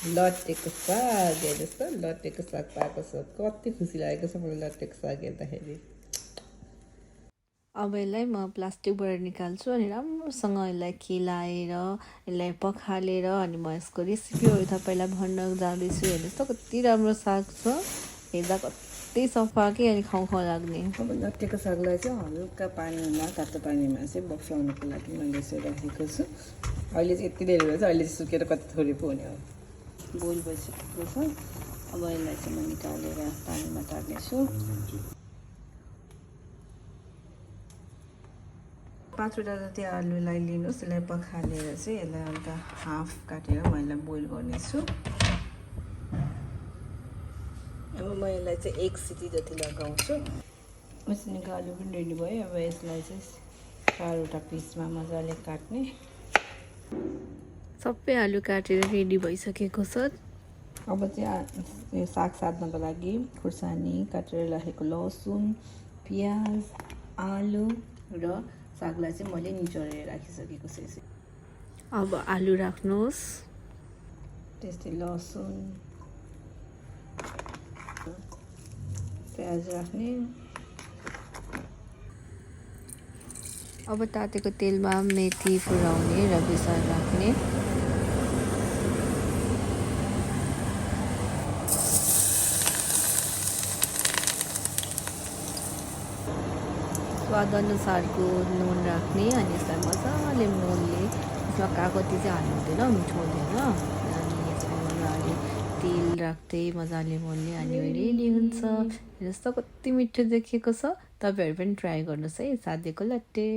लट्टेको साग हेर्नुहोस् त लट्टेको साग पाएको छ कति खुसी लागेको छ मलाई लट्टेको साग हेर्दाखेरि। अब यसलाई म प्लास्टिकबाट निकाल्छु अनि राम्रोसँग यसलाई केलाएर यसलाई पखालेर अनि म यसको रेसिपीहरू तपाईँलाई भन्न जाँदैछु। हेर्नुहोस् त कति राम्रो साग छ, हेर्दा कति सफा कि अनि खाउँ खाउँ लाग्ने। अब लट्टेको सागलाई चाहिँ हल्का पानीमा तातो पानीमा चाहिँ बक्साउनुको लागि मैले यसो राखेको छु। अहिले चाहिँ यति धेरै भएछ, अहिले चाहिँ सुकेर कति थोरै पो हुने हो। बोइल भइसकेको छ। अब यसलाई चाहिँ म निकालेर पानीमा तार्नेछु। 5वटा जति आलुलाई लिनुहोस्, यसलाई पखालेर चाहिँ यसलाई हल्का हाफ काटेर म यसलाई बोइल गर्नेछु। अब म यसलाई चाहिँ 1 सिटी जति लगाउँछु। मसिनोको आलु पनि रेडी भयो। अब यसलाई चाहिँ 4वटा पिसमा मजाले काट्ने। सबै आलु काटेर रेडी भइसकेको छ। अब चाहिँ यो साग साध्नको लागि खुर्सानी काटेर राखेको लसुन, प्याज, आलु र सागलाई चाहिँ मैले निचोरेर राखिसकेको छु। अब आलु राख्नुहोस्, त्यस्तै लसुन, प्याज राख्ने। अब तातेको तेलमा मेथी फुराउने र बेसार राख्ने। स्वाद अनुसारको नुन राख्ने अनि यसलाई मजाले नुनले यसमा कागती चाहिँ हाल्नु हुँदैन, मिठो हुँदैन। अनि यसमा मजाले तेल राख्दै मजाले मोल्ने अनि रेडी हुन्छ। हेर्नुहोस् त कति मिठो देखिएको छ। तपाईँहरू पनि ट्राई गर्नुहोस् है साँधेको लट्टे।